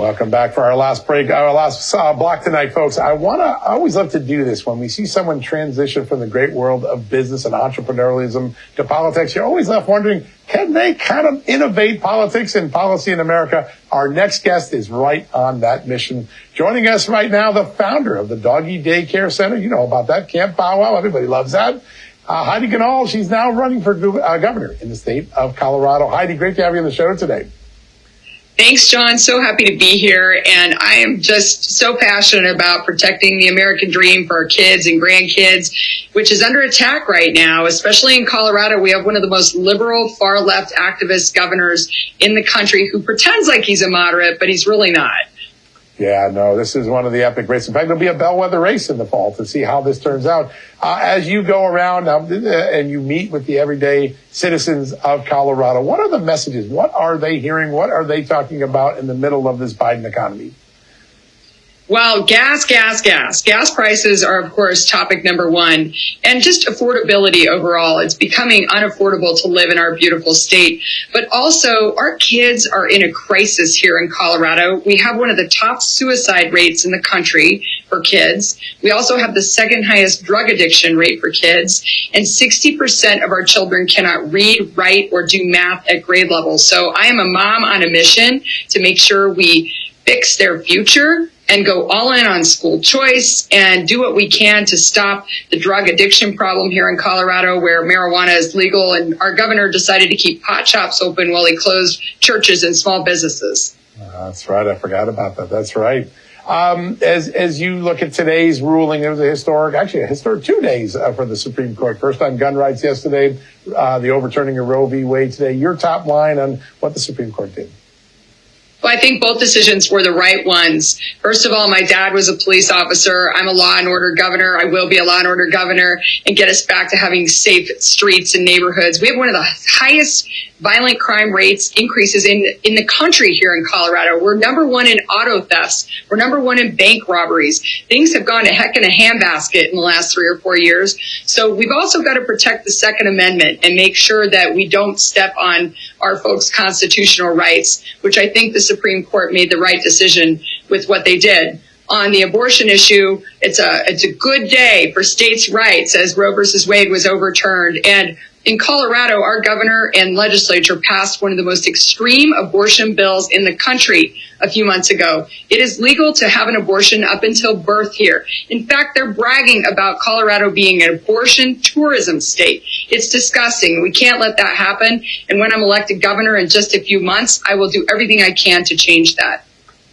Welcome back for our last break, our last block tonight, folks. I always love to do this when we see someone transition from the great world of business and entrepreneurialism to politics. You're always left wondering, can they kind of innovate politics and policy in America? Our next guest is right on that mission. Joining us right now, the founder of the Doggy Daycare Center. You know about that, Camp Bow Wow. Everybody loves that. Heidi, she's now running for governor in the state of Colorado. Heidi, great to have you on the show today. Thanks, John. So happy to be here. And I am just so passionate about protecting the American dream for our kids and grandkids, which is under attack right now, especially in Colorado. We have one of the most liberal, far-left activist governors in the country who pretends like he's a moderate, but he's really not. Yeah, no, this is one of the epic races. In fact, there'll be a bellwether race in the fall to see how this turns out. As you go around and you meet with the everyday citizens of Colorado, what are the messages? What are they hearing? What are they talking about in the middle of this Biden economy? Well, gas prices are, of course, topic number one, and just affordability overall. It's becoming unaffordable to live in our beautiful state. But also, our kids are in a crisis here in Colorado. We have one of the top suicide rates in the country for kids. We also have the second highest drug addiction rate for kids, and 60% of our children cannot read, write, or do math at grade level. So I am a mom on a mission to make sure we fix their future and go all in on school choice and do what we can to stop the drug addiction problem here in Colorado, where marijuana is legal. And our governor decided to keep pot shops open while he closed churches and small businesses. That's right. I forgot about that. That's right. As you look at today's ruling, it was a historic 2 days for the Supreme Court. First on gun rights yesterday, the overturning of Roe v. Wade today. Your top line on what the Supreme Court did. Well, I think both decisions were the right ones. First of all, my dad was a police officer. I'm a law and order governor. I will be a law and order governor and get us back to having safe streets and neighborhoods. We have one of the highest violent crime rates increases in the country here in Colorado. We're number one in auto thefts. We're number one in bank robberies. Things have gone to heck in a handbasket in the last 3 or 4 years. So we've also got to protect the Second Amendment and make sure that we don't step on our folks' constitutional rights, which I think the Supreme Court made the right decision with what they did. On the abortion issue, it's a good day for states' rights as Roe versus Wade was overturned. And in Colorado, our governor and legislature passed one of the most extreme abortion bills in the country a few months ago. It is legal to have an abortion up until birth here. In fact, they're bragging about Colorado being an abortion tourism state. It's disgusting. We can't let that happen. And when I'm elected governor in just a few months, I will do everything I can to change that.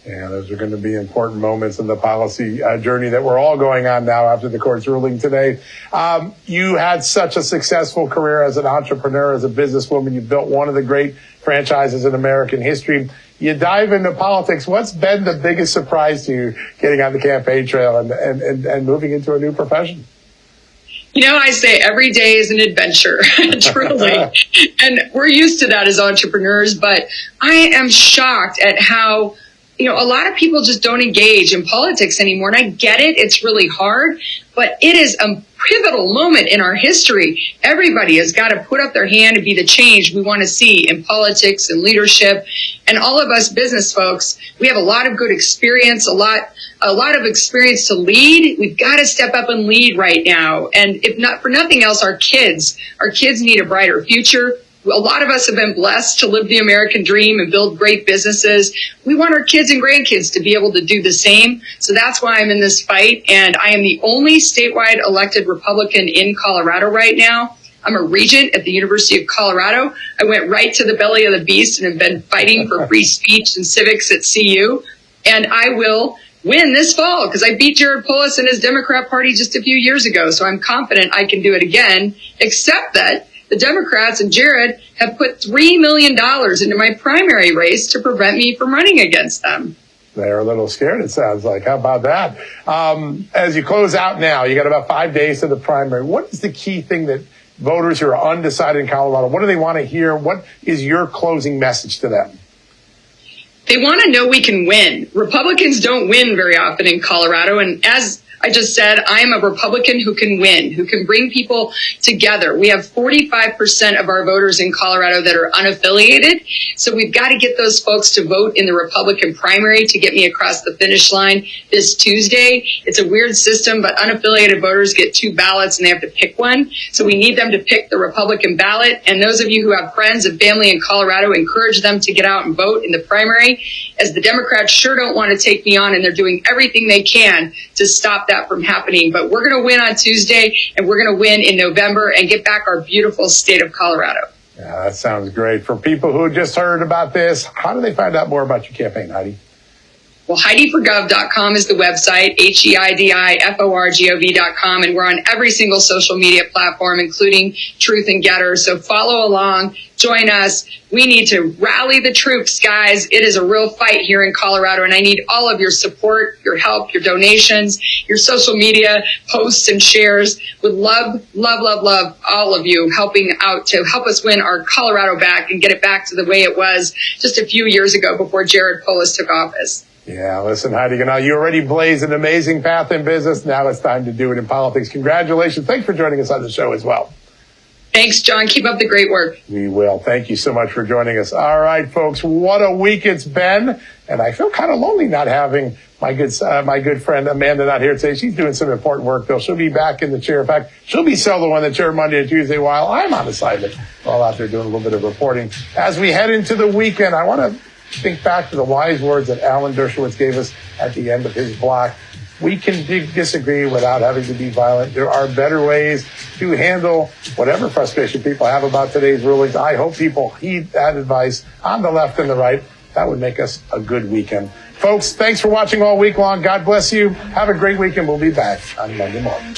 Yeah, those are going to be important moments in the policy journey that we're all going on now after the court's ruling today. You had such a successful career as an entrepreneur, as a businesswoman. You built one of the great franchises in American history. You dive into politics. What's been the biggest surprise to you getting on the campaign trail and moving into a new profession? You know, I say every day is an adventure, truly. And we're used to that as entrepreneurs, but I am shocked at how a lot of people just don't engage in politics anymore. And I get it. It's really hard, but it is a pivotal moment in our history. Everybody has got to put up their hand and be the change we want to see in politics and leadership. And all of us business folks, we have a lot of good experience, a lot of experience to lead. We've got to step up and lead right now. And if not for nothing else, our kids need a brighter future. A lot of us have been blessed to live the American dream and build great businesses. We want our kids and grandkids to be able to do the same. So that's why I'm in this fight. And I am the only statewide elected Republican in Colorado right now. I'm a regent at the University of Colorado. I went right to the belly of the beast and have been fighting for free speech and civics at CU. And I will win this fall because I beat Jared Polis and his Democrat Party just a few years ago. So I'm confident I can do it again, except that the Democrats and Jared have put $3 million into my primary race to prevent me from running against them. They're a little scared, it sounds like. How about that? As you close out now, you got about 5 days to the primary. What is the key thing that voters who are undecided in Colorado, what do they want to hear? What is your closing message to them? They want to know we can win. Republicans don't win very often in Colorado. And as I just said, I'm a Republican who can win, who can bring people together. We have 45% of our voters in Colorado that are unaffiliated. So we've got to get those folks to vote in the Republican primary to get me across the finish line this Tuesday. It's a weird system, but unaffiliated voters get 2 ballots and they have to pick one. So we need them to pick the Republican ballot. And those of you who have friends and family in Colorado, encourage them to get out and vote in the primary, as the Democrats sure don't want to take me on, and they're doing everything they can to stop that from happening. But we're going to win on Tuesday, and we're going to win in November and get back our beautiful state of Colorado. Yeah, that sounds great. For people who just heard about this, how do they find out more about your campaign, Heidi? Well, HeidiForGov.com is the website, HeidiForGov.com, and we're on every single social media platform, including Truth and Getter. So follow along, join us. We need to rally the troops, guys. It is a real fight here in Colorado, and I need all of your support, your help, your donations, your social media posts and shares. Would love all of you helping out to help us win our Colorado back and get it back to the way it was just a few years ago before Jared Polis took office. Yeah, listen, Heidi, you already blazed an amazing path in business. Now it's time to do it in politics. Congratulations. Thanks for joining us on the show as well. Thanks, John. Keep up the great work. We will. Thank you so much for joining us. All right, folks, what a week it's been. And I feel kind of lonely not having my good friend Amanda not here today. She's doing some important work, though. She'll be back in the chair. In fact, she'll be solo in the chair Monday and Tuesday while I'm on assignment, while out there doing a little bit of reporting. As we head into the weekend, I want to think back to the wise words that Alan Dershowitz gave us at the end of his block. We can disagree without having to be violent. There are better ways to handle whatever frustration people have about today's rulings. I hope people heed that advice on the left and the right. That would make us a good weekend. Folks, thanks for watching all week long. God bless you. Have a great weekend. We'll be back on Monday morning.